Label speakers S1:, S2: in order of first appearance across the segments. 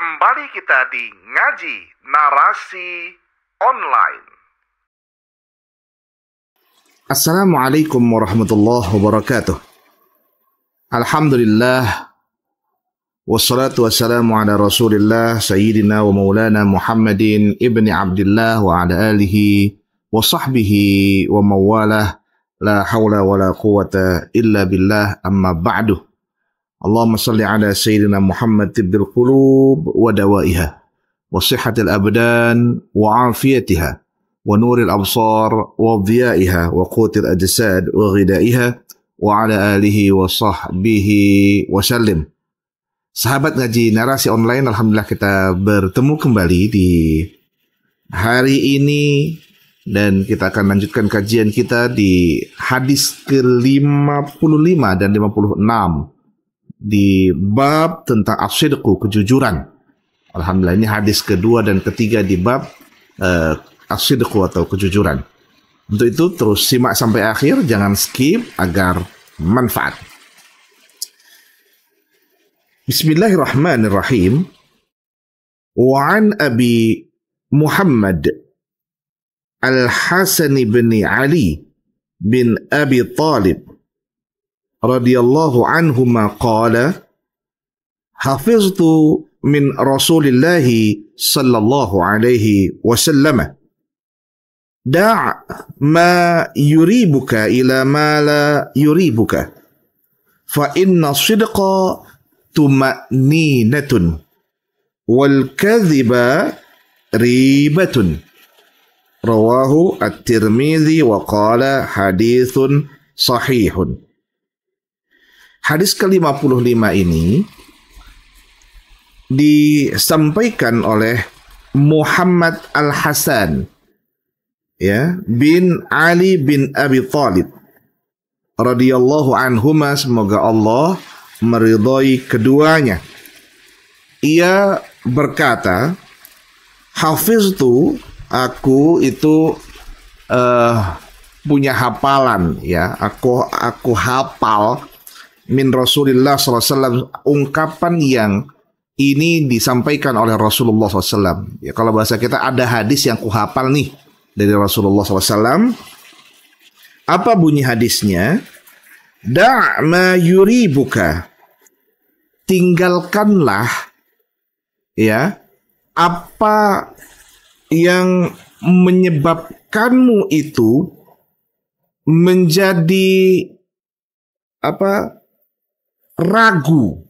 S1: Kembali kita di Ngaji Narasi Online.
S2: Assalamualaikum warahmatullahi wabarakatuh. Alhamdulillah, wassalatu wassalamu ala rasulillah Sayyidina wa maulana Muhammadin ibni Abdillah wa ala alihi wa sahbihi wa mawalah. La hawla wa la quwata illa billah, amma ba'du. Allahumma salli ala Sayyidina Muhammad tibbil qulub wa dawaiha wa sihhatil abdan wa afiyatiha wa nuril absar wa dhiyaiha wa qutil ajsad wa ghidaiha wa ala alihi wa sahbihi wa sallim. Sahabat ngaji narasi online, alhamdulillah kita bertemu kembali di hari ini dan kita akan lanjutkan kajian kita di hadis ke-55 dan 56 di bab tentang as-sidqu, kejujuran. Alhamdulillah, ini hadis kedua dan ketiga di bab as-sidqu atau kejujuran. Untuk itu terus simak sampai akhir, jangan skip agar manfaat. Bismillahirrahmanirrahim. Wa an Abi Muhammad Al-Hasan bin Ali bin Abi Talib radhiyallahu anhuma qala hafiztu min Rasulillahi sallallahu alaihi wasallam da' ma yuribuka ila ma la yuribuka fa inna sidqa tuma'ninatun wal kadhiba ribatun. Rawahu at-Tirmidzi wa qala hadithun sahihun. Hadis ke-55 ini disampaikan oleh Muhammad Al-Hasan bin Ali bin Abi Talib radhiyallahu anhuma, semoga Allah meridhai keduanya. Ia berkata, hafiztu, aku itu punya hafalan, aku hafal min Rasulillah SAW, ungkapan yang ini disampaikan oleh Rasulullah SAW. Ya, kalau bahasa kita ada hadis yang kuhafal nih dari Rasulullah SAW. Apa bunyi hadisnya? Da' ma yuribuka, tinggalkanlah apa yang menyebabkanmu itu menjadi ragu.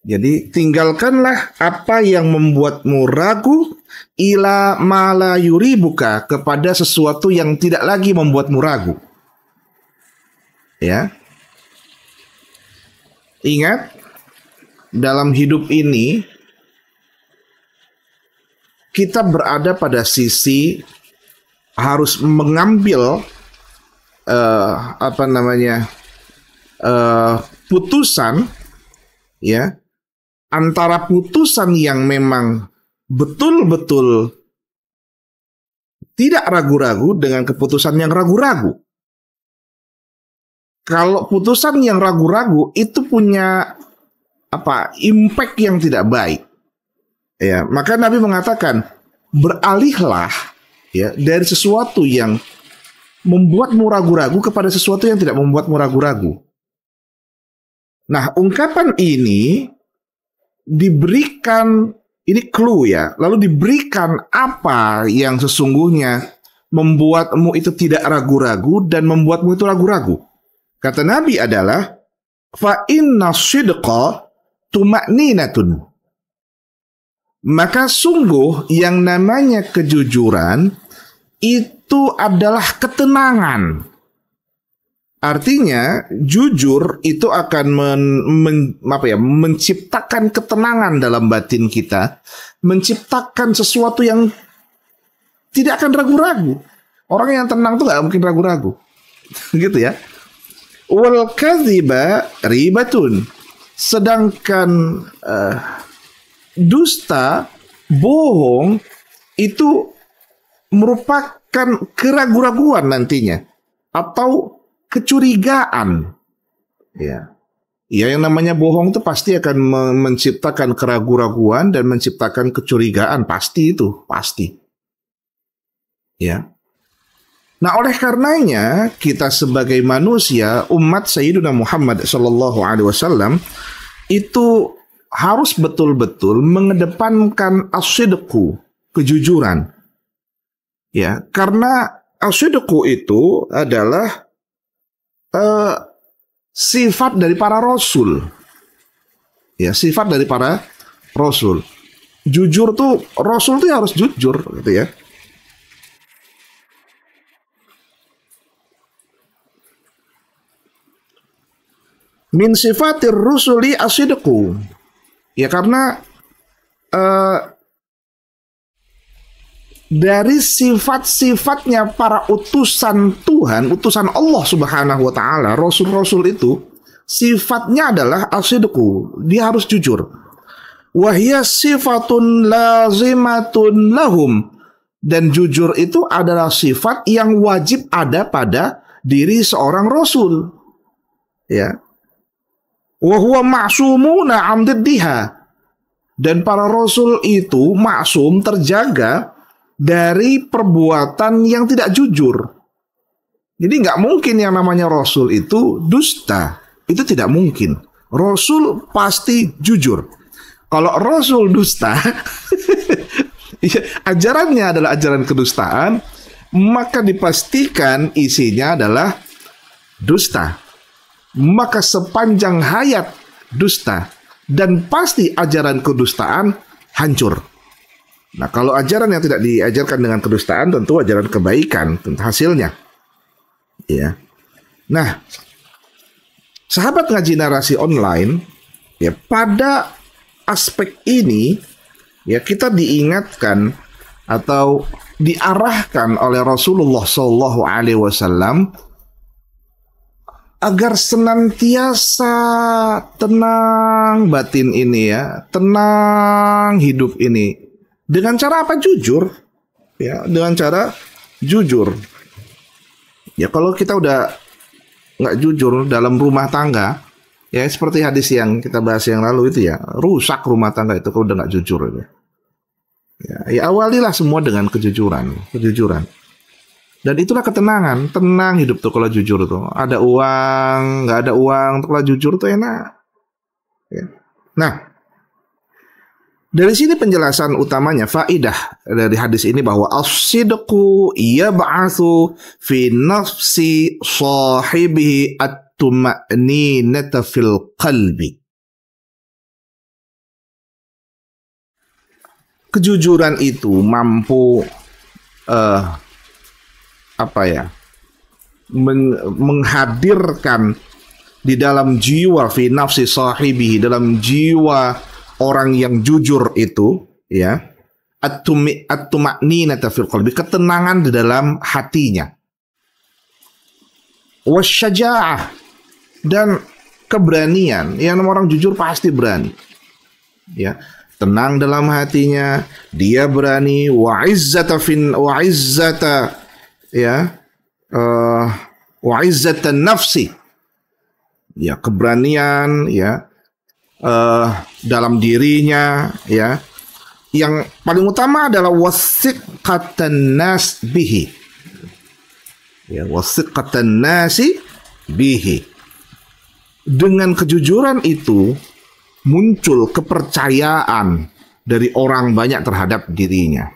S2: Jadi tinggalkanlah apa yang membuatmu ragu ila mala yuribuka, kepada sesuatu yang tidak lagi membuatmu ragu. Ya. Ingat, dalam hidup ini kita berada pada sisi harus mengambil putusan, antara putusan yang memang betul-betul tidak ragu-ragu dengan keputusan yang ragu-ragu. Kalau putusan yang ragu-ragu itu punya impact yang tidak baik. Ya, maka Nabi mengatakan, beralihlah dari sesuatu yang membuatmu ragu-ragu kepada sesuatu yang tidak membuatmu ragu-ragu. Nah, ungkapan ini diberikan, ini clue lalu diberikan apa yang sesungguhnya membuatmu itu tidak ragu-ragu dan membuatmu itu ragu-ragu. Kata Nabi adalah, fa inna sidqa tuma'ninatun. Maka sungguh yang namanya kejujuran itu adalah ketenangan. Artinya jujur itu akan menciptakan ketenangan dalam batin kita, menciptakan sesuatu yang tidak akan ragu-ragu. Orang yang tenang tuh gak mungkin ragu-ragu. Gitu ya. Wal kadhiba ribatun. Sedangkan dusta, bohong itu merupakan keraguan-raguan nantinya atau kecurigaan Ya, yang namanya bohong itu pasti akan menciptakan keraguan-raguan dan menciptakan kecurigaan, pasti itu, pasti. Ya. Nah, oleh karenanya kita sebagai manusia, umat Sayyidina Muhammad SAW itu harus betul-betul mengedepankan as-sidqu, kejujuran. Ya, karena as-sidqu itu adalah sifat dari para rasul. Ya, sifat dari para rasul. Jujur tuh, rasul tuh harus jujur gitu ya. Min sifatir rusuli as-sidqu. Ya, karena dari sifat-sifatnya para utusan Tuhan, utusan Allah Subhanahu wa taala, rasul-rasul itu sifatnya adalah as-sidqu, dia harus jujur. Wa hiya sifatun lazimatun lahum, dan jujur itu adalah sifat yang wajib ada pada diri seorang rasul. Ya. Wa huwa ma'sumuna 'an diddiha, dan para rasul itu maksum, terjaga dari perbuatan yang tidak jujur. Jadi nggak mungkin yang namanya rasul itu dusta. Itu tidak mungkin. Rasul pasti jujur. Kalau rasul dusta, ajarannya adalah ajaran kedustaan, maka dipastikan isinya adalah dusta. Maka sepanjang hayat dusta, dan pasti ajaran kedustaan hancur. Nah, kalau ajaran yang tidak diajarkan dengan kedustaan, tentu ajaran kebaikan tentu hasilnya. Ya. Nah, sahabat ngaji narasi online, ya, pada aspek ini ya kita diingatkan atau diarahkan oleh Rasulullah SAW agar senantiasa tenang batin ini ya, tenang hidup ini. Dengan cara apa? Jujur. Ya, dengan cara jujur. Ya, kalau kita udah nggak jujur dalam rumah tangga, ya seperti hadis yang kita bahas yang lalu itu ya, rusak rumah tangga itu kalau udah nggak jujur. Ya, awalilah semua dengan kejujuran. Dan itulah ketenangan, tenang hidup tuh kalau jujur tuh. Ada uang, nggak ada uang, tuh kalau jujur tuh enak. Ya. Nah, dari sini penjelasan utamanya, faidah dari hadis ini bahwa as-sidqu yab'atsu fi nafsi sahibihi at-tuma'ninata fil qalbi. Kejujuran itu mampu menghadirkan di dalam jiwa fi nafsi sahibihi, dalam jiwa orang yang jujur itu, ya, at-tuma'ninata fil qalbi, ketenangan di dalam hatinya. Wasyaja'ah, dan keberanian. Yang orang jujur pasti berani. Ya, tenang dalam hatinya, dia berani. Wa'izzata nafsi. Ya, keberanian, ya, dalam dirinya, ya. Yang paling utama adalah wasiqatan nas bihi. Ya, wasiqatan nasi bihi. Dengan kejujuran itu muncul kepercayaan dari orang banyak terhadap dirinya.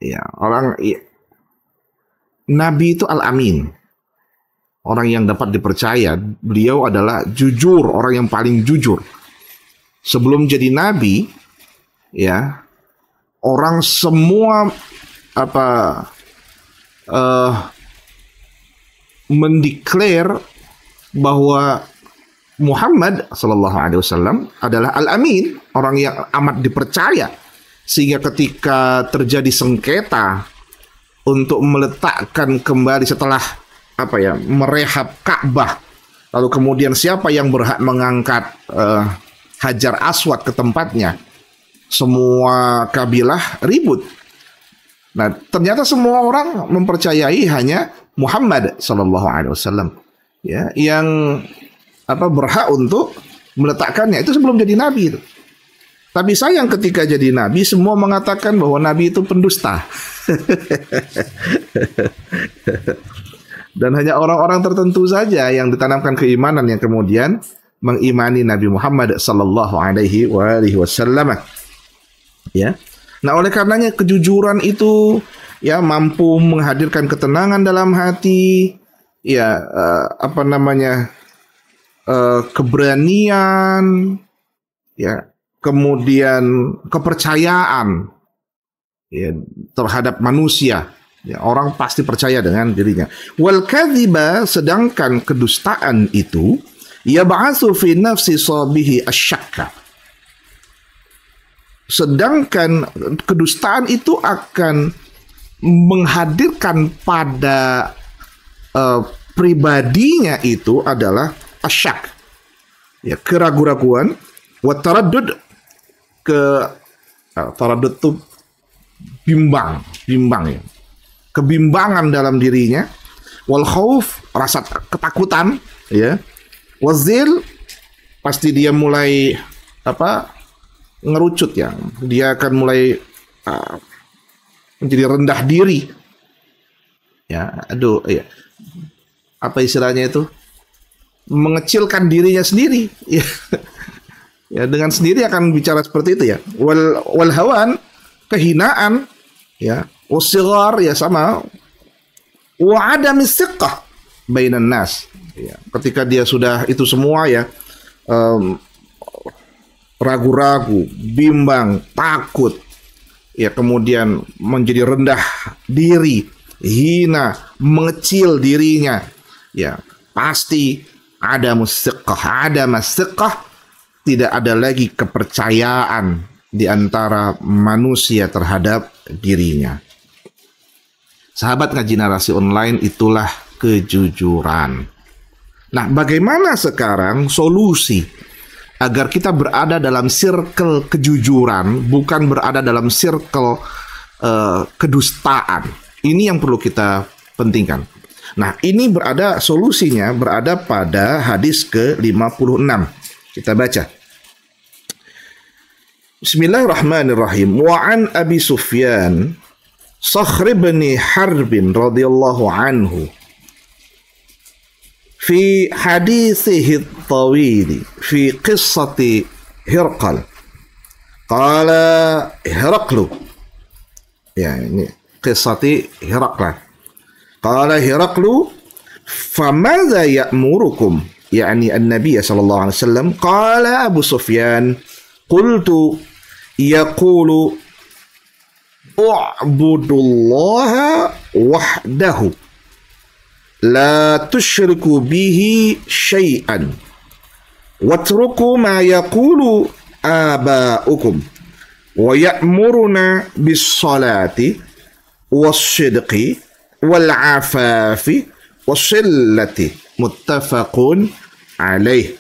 S2: Ya, Nabi itu al-amin. Orang yang dapat dipercaya, beliau adalah jujur, orang yang paling jujur. Sebelum jadi nabi, ya, orang semua mendeklar bahwa Muhammad SAW adalah al-amin, orang yang amat dipercaya, sehingga ketika terjadi sengketa untuk meletakkan kembali setelah merehab Ka'bah, lalu kemudian siapa yang berhak mengangkat Hajar Aswad ke tempatnya, semua kabilah ribut. Nah, ternyata semua orang mempercayai hanya Muhammad SAW, ya, yang berhak untuk meletakkannya. Itu sebelum jadi nabi itu. Tapi sayang ketika jadi nabi, semua mengatakan bahwa nabi itu pendusta. Dan hanya orang-orang tertentu saja yang ditanamkan keimanan yang kemudian mengimani Nabi Muhammad sallallahu alaihi wasallam. Ya. Nah, oleh karenanya kejujuran itu ya mampu menghadirkan ketenangan dalam hati, ya keberanian, ya, kemudian kepercayaan ya terhadap manusia. Ya, orang pasti percaya dengan dirinya. Wal kadhiba, sedangkan kedustaan itu yab'atsu fi nafsi sabihi asyakka. Sedangkan kedustaan itu akan menghadirkan pada pribadinya itu adalah asyak, ya, keraguan-raguan, wa taraddud, taraddud itu bimbang ya, kebimbangan dalam dirinya, wal khauf, rasa ketakutan, ya, wazil, pasti dia mulai ngerucut, ya, dia akan mulai menjadi rendah diri, ya, ya, apa istilahnya itu, mengecilkan dirinya sendiri, ya, ya, dengan sendiri akan bicara seperti itu, ya, wal hawan, kehinaan, ya, wasighar, ya, sama, wa adam istiqah bainan nas, ya, ketika dia sudah itu semua, ya, ragu-ragu, bimbang, takut, ya, kemudian menjadi rendah diri, hina, mengecil dirinya, ya, pasti ada masiqah, tidak ada lagi kepercayaan di antara manusia terhadap dirinya. Sahabat ngaji narasi online, itulah kejujuran. Nah, bagaimana sekarang solusi agar kita berada dalam circle kejujuran, bukan berada dalam circle kedustaan? Ini yang perlu kita pentingkan. Nah, ini solusinya berada pada hadis ke-56. Kita baca. Bismillahirrahmanirrahim. Wa an Abi Sufyan Sakhr bin Harb radhiyallahu anhu fi hadithihi at-tawil fi qissati Hirqal. Qala Hiraqlu. Ya, ini qissati Hiraqla. Qala Hiraqlu, famadha ya'murukum? Yani an-nabiy sallallahu alaihi wasallam. Qala Abu Sufyan, qultu yaqulu u'budullaha wahdahu la tushriku bihi syai'an watruku ma yaqulu aba'ukum wa ya'muruna bis salati was sidqi wal afafi wasillati, muttafaqun alaih.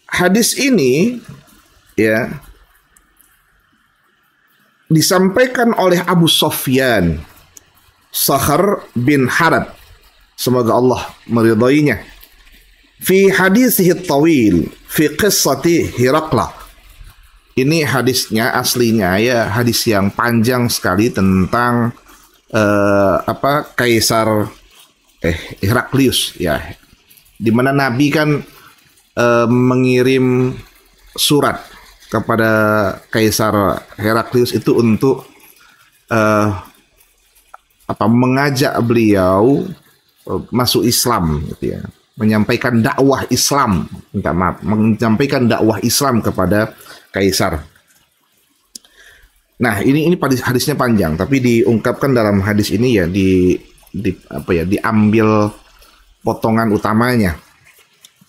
S2: Hadis ini, ya, disampaikan oleh Abu Sufyan Sakhr bin Harb, semoga Allah meridainya, fi hadisihi tawil fi qissati Hiraqla. Ini hadisnya aslinya, ya, hadis yang panjang sekali tentang Kaisar Heraklius, ya, di mana Nabi kan mengirim surat kepada Kaisar Heraklius itu untuk mengajak beliau masuk Islam, gitu, ya, menyampaikan dakwah Islam, menyampaikan dakwah Islam kepada Kaisar. Nah, ini hadisnya panjang, tapi diungkapkan dalam hadis ini, ya, diambil potongan utamanya,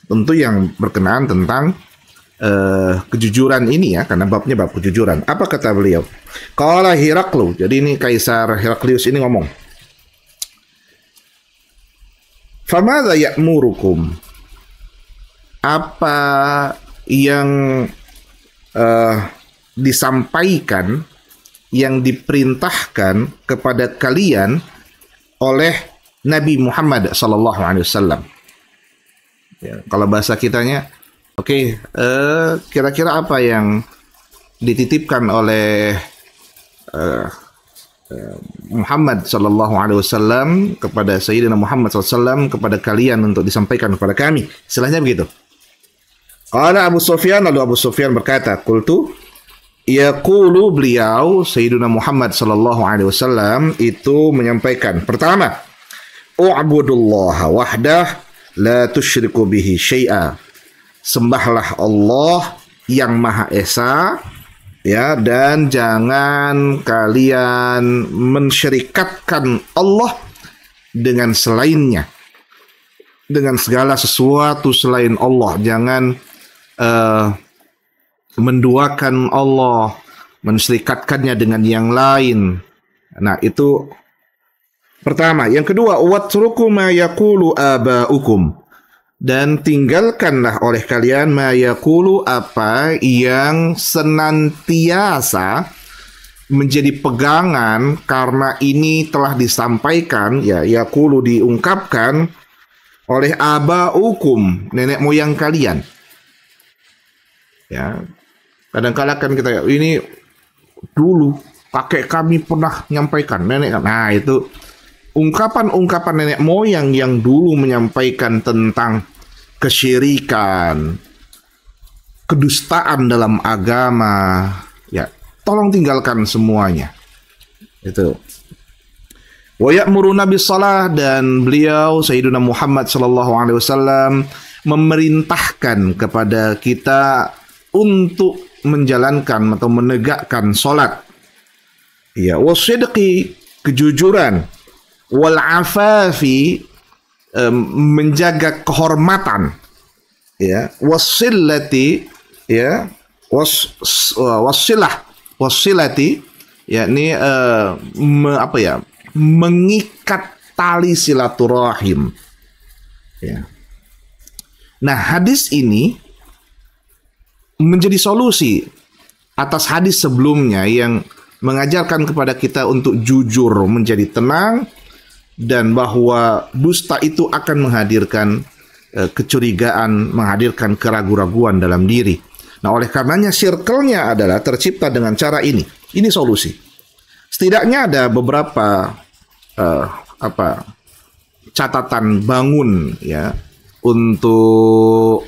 S2: tentu yang berkenaan tentang kejujuran ini, ya, karena babnya bab kejujuran. Apa kata beliau? Qala Hiraqlu. Jadi ini Kaisar Heraklius ini ngomong, famadha ya'murukum? Apa yang disampaikan, yang diperintahkan kepada kalian oleh Nabi Muhammad sallallahu alaihi wasallam. Ya, kalau bahasa kitanya, kira-kira apa yang dititipkan oleh Muhammad sallallahu alaihi wasallam kepada Sayyidina Muhammad sallallahu alaihi wasallam kepada kalian untuk disampaikan kepada kami. Istilahnya begitu. Qala Abu Sufyan, lalu Abu Sufyan berkata, qultu, yaqulu beliau Sayyidina Muhammad sallallahu alaihi wasallam itu menyampaikan, pertama, u'budullaha wahdah la tusyriku bihi syai'a. Sembahlah Allah yang Maha Esa, ya, dan jangan kalian mensyirikatkan Allah dengan selainnya, dengan segala sesuatu selain Allah. Jangan menduakan Allah, mensyirikatkannya dengan yang lain. Nah, itu pertama. Yang kedua, watruku ma yaqulu aba'ukum, dan tinggalkanlah oleh kalian ma yaqulu, apa yang senantiasa menjadi pegangan karena ini telah disampaikan, ya, yaqulu diungkapkan oleh aba'ukum, nenek moyang kalian. Ya, kadang-kala kan kita, ini dulu kakek kami pernah menyampaikan, nenek. Nah, itu ungkapan-ungkapan nenek moyang yang dulu menyampaikan tentang kesyirikan, kedustaan dalam agama, ya, tolong tinggalkan semuanya. Itu. Wa ya'muruna bis-shalah, dan beliau Sayyidina Muhammad sallallahu alaihi wasallam memerintahkan kepada kita untuk menjalankan atau menegakkan salat. Ya, wasidqi, kejujuran, wal afafi, menjaga kehormatan, ya, wasillati, ya, wasilati, yakni mengikat tali silaturahim, ya. Nah, hadis ini menjadi solusi atas hadis sebelumnya yang mengajarkan kepada kita untuk jujur, menjadi tenang, dan bahwa dusta itu akan menghadirkan kecurigaan, menghadirkan keraguan-raguan dalam diri. Nah, oleh karenanya circle-nya adalah tercipta dengan cara ini. Ini solusi. Setidaknya ada beberapa catatan bangun, ya, untuk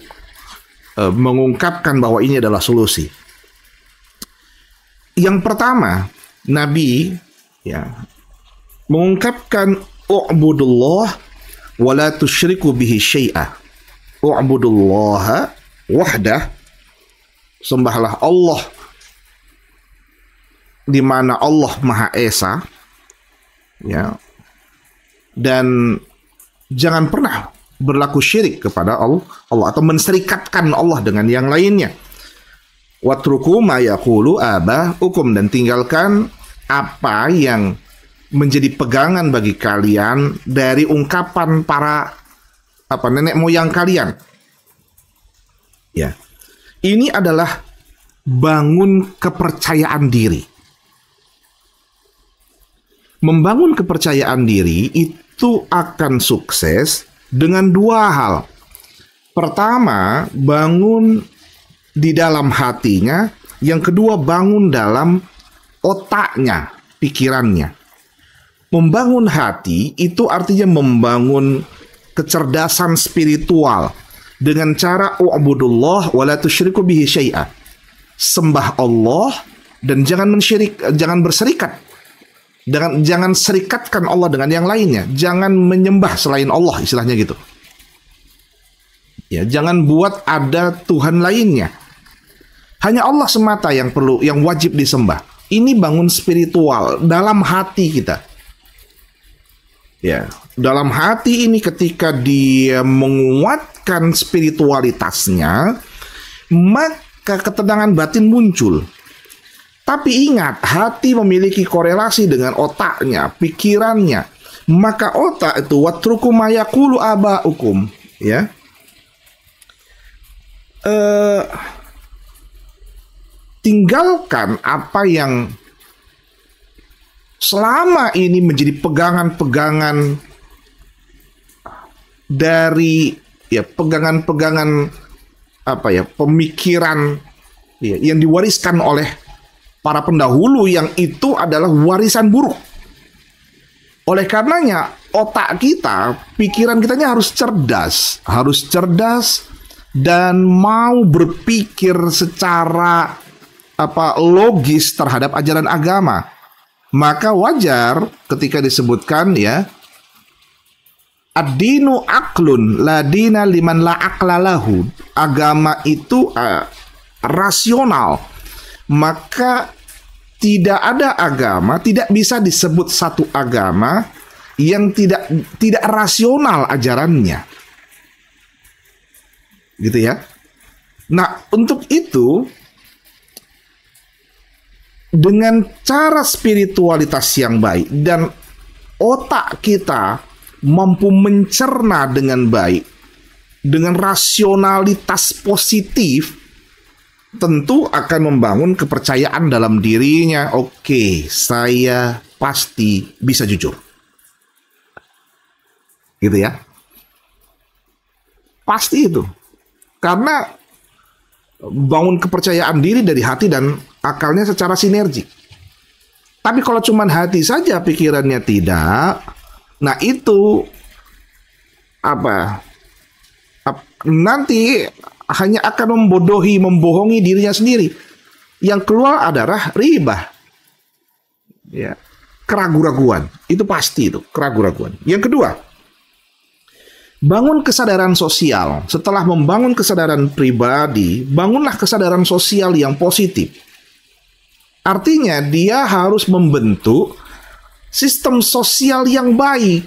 S2: mengungkapkan bahwa ini adalah solusi. Yang pertama, Nabi, ya, mengungkapkan u'budullah wa la tusyriku bihi syai'a. U'budullaha wahdah, sembahlah Allah di mana Allah Maha Esa, ya, dan jangan pernah berlaku syirik kepada Allah atau menserikatkan Allah dengan yang lainnya. Watruku ma yaqulu aba'ukum, dan tinggalkan apa yang menjadi pegangan bagi kalian dari ungkapan para nenek moyang kalian. Ya. Ini adalah bangun kepercayaan diri. Membangun kepercayaan diri itu akan sukses dengan dua hal. Pertama, bangun di dalam hatinya. Yang kedua, bangun dalam otaknya, pikirannya. Membangun hati itu artinya membangun kecerdasan spiritual dengan cara u'budullah wa la tusyriku bihi syai'a. Sembah Allah dan jangan berserikat. Jangan serikatkan Allah dengan yang lainnya. Jangan menyembah selain Allah, istilahnya gitu. Ya, jangan buat ada Tuhan lainnya. Hanya Allah semata yang wajib disembah. Ini bangun spiritual dalam hati kita. Ya, dalam hati ini ketika dia menguatkan spiritualitasnya, maka ketenangan batin muncul. Tapi ingat, hati memiliki korelasi dengan otaknya, pikirannya. Maka otak itu watruku ma yaqulu aba'ukum, ya. Tinggalkan apa yang selama ini menjadi pegangan-pegangan dari ya pegangan-pegangan pemikiran ya, yang diwariskan oleh para pendahulu yang itu adalah warisan buruk. Oleh karenanya otak kita, pikiran kitanya harus cerdas dan mau berpikir secara logis terhadap ajaran agama. Maka wajar ketika disebutkan ya, ad-dinu aqlun la dina liman la aqlalahu. Agama itu rasional. Maka tidak ada agama, tidak bisa disebut satu agama yang tidak rasional ajarannya. Gitu ya. Nah, untuk itu dengan cara spiritualitas yang baik dan otak kita mampu mencerna dengan baik, dengan rasionalitas positif, tentu akan membangun kepercayaan dalam dirinya. Oke, saya pasti bisa jujur. Gitu ya. Pasti itu. Karena bangun kepercayaan diri dari hati dan akalnya secara sinergi. Tapi kalau cuma hati saja pikirannya tidak, nah itu nanti hanya akan membohongi dirinya sendiri. Yang keluar adalah ribah. Ya, keraguan-raguan. Itu pasti itu, keraguan-raguan. Yang kedua, bangun kesadaran sosial. Setelah membangun kesadaran pribadi, bangunlah kesadaran sosial yang positif. Artinya dia harus membentuk sistem sosial yang baik.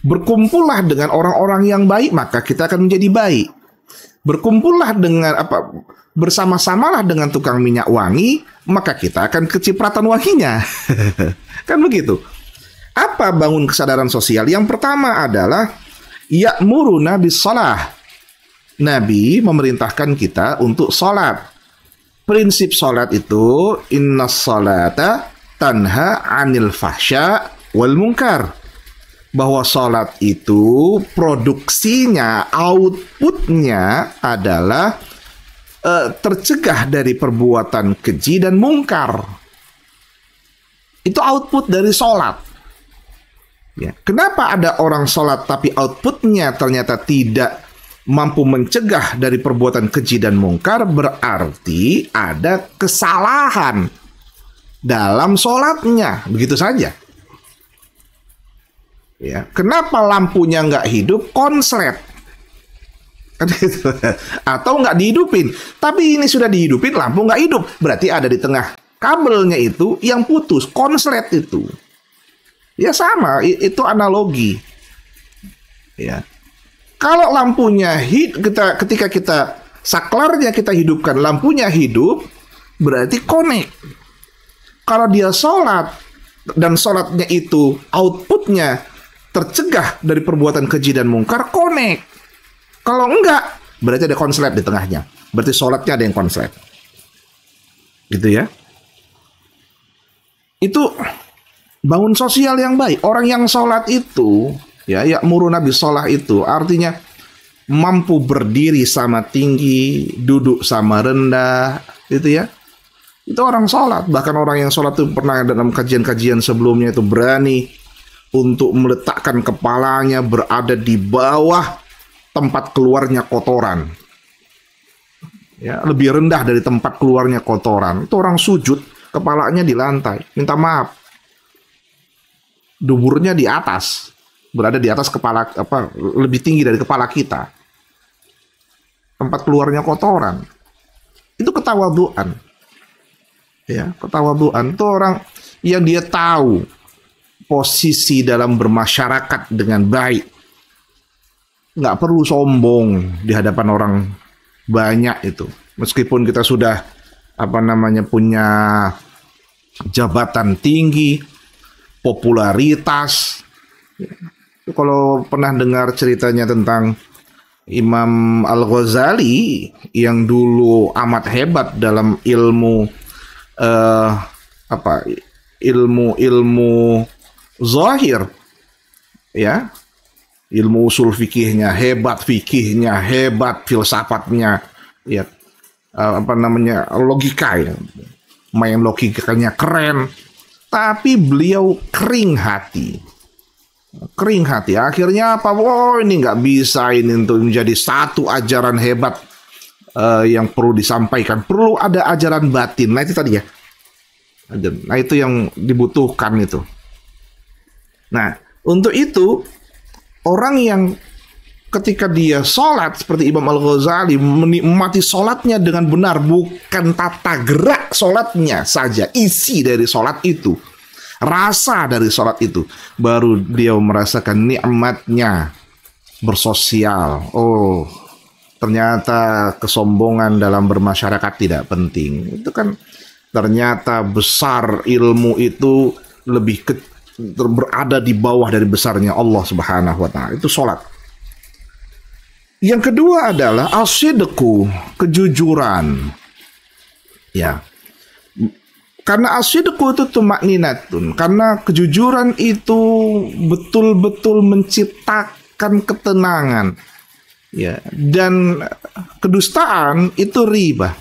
S2: Berkumpullah dengan orang-orang yang baik, maka kita akan menjadi baik. Berkumpullah dengan bersama-samalah dengan tukang minyak wangi, maka kita akan kecipratan wanginya. Kan begitu. Apa bangun kesadaran sosial? Yang pertama adalah ya'muruna bis-shalah. Nabi memerintahkan kita untuk sholat. Prinsip sholat itu innas sholata tanha 'anil fahsya wal munkar. Bahwa sholat itu produksinya, outputnya adalah tercegah dari perbuatan keji dan mungkar. Itu output dari sholat. Ya. Kenapa ada orang sholat tapi outputnya ternyata tidak mampu mencegah dari perbuatan keji dan mungkar? Berarti ada kesalahan dalam sholatnya. Begitu saja. Ya. Kenapa lampunya nggak hidup? Konslet. Atau nggak dihidupin. Tapi ini sudah dihidupin, lampu nggak hidup. Berarti ada di tengah kabelnya itu yang putus. Konslet itu. Ya sama, itu analogi. Ya. Kalau lampunya ketika kita saklarnya kita hidupkan, lampunya hidup, berarti connect. Kalau dia sholat dan sholatnya itu outputnya tercegah dari perbuatan keji dan mungkar, connect. Kalau enggak, berarti ada konslet di tengahnya. Berarti sholatnya ada yang konslet. Gitu ya. Itu bangun sosial yang baik. Orang yang sholat itu, ya ya'muruna bis-shalah itu artinya mampu berdiri sama tinggi, duduk sama rendah, gitu ya. Itu orang sholat. Bahkan orang yang sholat itu pernah dalam kajian-kajian sebelumnya itu berani untuk meletakkan kepalanya berada di bawah tempat keluarnya kotoran. Ya, lebih rendah dari tempat keluarnya kotoran. Itu orang sujud, kepalanya di lantai, minta maaf. Duburnya di atas, berada di atas kepala, lebih tinggi dari kepala kita. Tempat keluarnya kotoran. Itu ketawaduan. Ya, ketawaduan itu orang yang dia tahu posisi dalam bermasyarakat dengan baik. Nggak perlu sombong di hadapan orang banyak itu. Meskipun kita sudah punya jabatan tinggi, popularitas. Kalau pernah dengar ceritanya tentang Imam Al-Ghazali yang dulu amat hebat dalam ilmu ilmu zahir, ya, ilmu usul fikihnya hebat, filsafatnya, ya logika ya, main logikanya keren. Tapi beliau kering hati. Akhirnya apa? Ini nggak bisa ini untuk menjadi satu ajaran hebat yang perlu disampaikan. Perlu ada ajaran batin. Nah itu tadi ya. Nah itu yang dibutuhkan itu. Nah untuk itu orang yang ketika dia sholat seperti Imam Al-Ghazali menikmati sholatnya dengan benar, bukan tata gerak sholatnya saja, isi dari sholat itu, rasa dari sholat itu, baru dia merasakan nikmatnya bersosial. Oh, ternyata kesombongan dalam bermasyarakat tidak penting. Itu kan ternyata besar ilmu itu lebih berada di bawah dari besarnya Allah Subhanahu wa Ta'ala. Itu sholat. Yang kedua adalah as-sidqu, kejujuran. Ya. Karena as-sidqu itu tumakninatun. Karena kejujuran itu betul-betul menciptakan ketenangan. Ya. Dan kedustaan itu riba.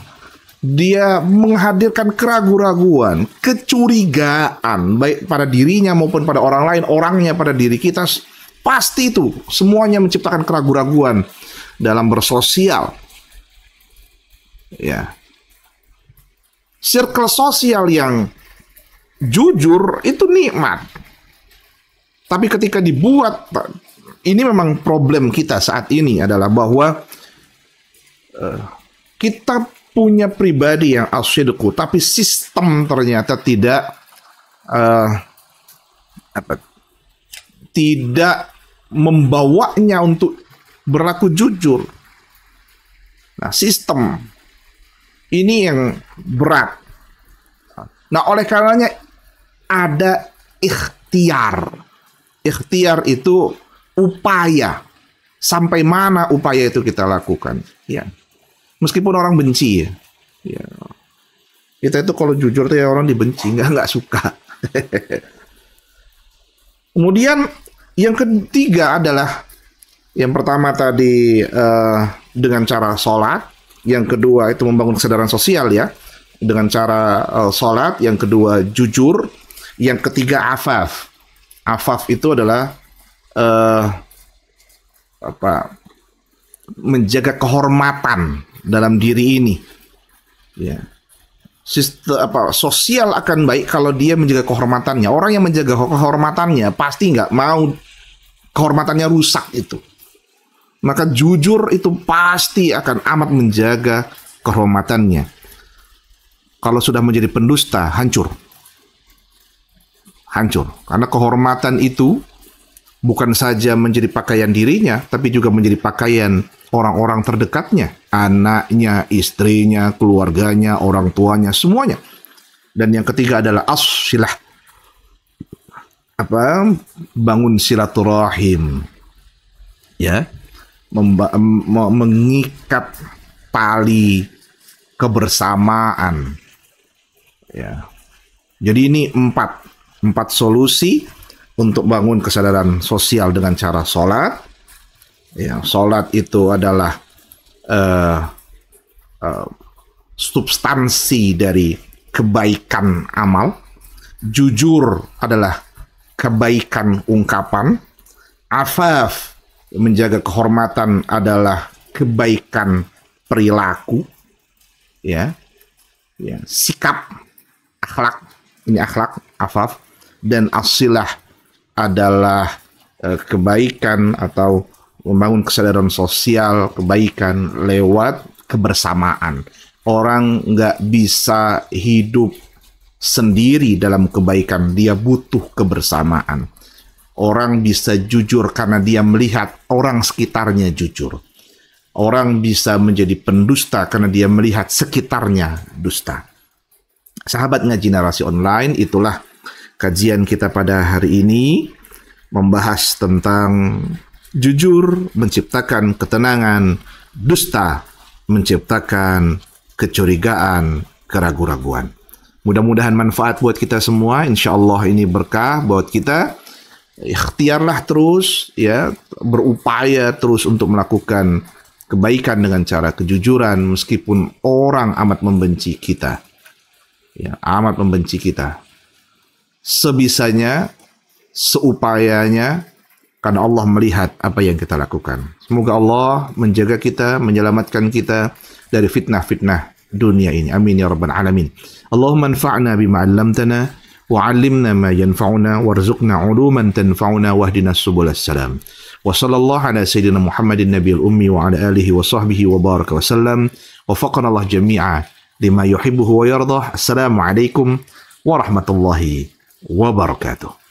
S2: Dia menghadirkan keraguan-raguan, kecurigaan, baik pada dirinya maupun pada orang lain, orangnya pada diri kita. Pasti itu semuanya menciptakan keraguan-raguan dalam bersosial. Ya. Circle sosial yang jujur itu nikmat. Tapi ketika dibuat, ini memang problem kita saat ini adalah bahwa kita punya pribadi yang as-sidqu, tapi sistem ternyata tidak membawanya untuk berlaku jujur. Nah, sistem ini yang berat. Nah, oleh karenanya ada ikhtiar. Ikhtiar itu upaya. Sampai mana upaya itu kita lakukan? Ya. Meskipun orang benci ya. Ya. Kita itu kalau jujur tuh ya orang dibenci, nggak suka. Kemudian yang ketiga adalah yang pertama tadi dengan cara sholat, yang kedua itu membangun kesadaran sosial ya dengan cara sholat, yang kedua jujur, yang ketiga afaf. Afaf itu adalah menjaga kehormatan dalam diri ini. Ya. Sosial akan baik kalau dia menjaga kehormatannya. Orang yang menjaga kehormatannya pasti nggak mau kehormatannya rusak itu. Maka jujur itu pasti akan amat menjaga kehormatannya. Kalau sudah menjadi pendusta, hancur. Hancur. Karena kehormatan itu bukan saja menjadi pakaian dirinya, tapi juga menjadi pakaian orang-orang terdekatnya, anaknya, istrinya, keluarganya, orang tuanya, semuanya. Dan yang ketiga adalah as-silah, bangun silaturahim, ya, mengikat tali kebersamaan, ya. Jadi ini empat solusi untuk bangun kesadaran sosial dengan cara sholat. Ya, sholat itu adalah substansi dari kebaikan amal. Jujur adalah kebaikan ungkapan. Afaf, menjaga kehormatan, adalah kebaikan perilaku. Ya, ya, sikap, akhlak, ini akhlak, afaf. Dan asilah adalah kebaikan atau membangun kesadaran sosial, kebaikan lewat kebersamaan. Orang nggak bisa hidup sendiri dalam kebaikan, dia butuh kebersamaan. Orang bisa jujur karena dia melihat orang sekitarnya jujur. Orang bisa menjadi pendusta karena dia melihat sekitarnya dusta. Sahabat ngaji narasi online, itulah kajian kita pada hari ini, membahas tentang jujur menciptakan ketenangan, dusta menciptakan kecurigaan, keraguan-raguan. Mudah-mudahan manfaat buat kita semua. Insya Allah ini berkah buat kita. ikhtiarlah terus ya, berupaya terus untuk melakukan kebaikan dengan cara kejujuran meskipun orang amat membenci kita. Ya, amat membenci kita. Sebisanya, seupayanya, karena Allah melihat apa yang kita lakukan. Semoga Allah menjaga kita, menyelamatkan kita dari fitnah-fitnah dunia ini. Amin ya rabbal alamin. Allahumma anfa'na bima 'allamtana وعلمنا ما ينفعنا وارزقنا علوما تنفعنا واهدنا سبل السلام وصلى الله على سيدنا محمد النبي الأمي وعلى آله وصحبه وبارك وسلم وفقنا الله جميعا لما يحبه ويرضاه. السلام عليكم ورحمة الله وبركاته.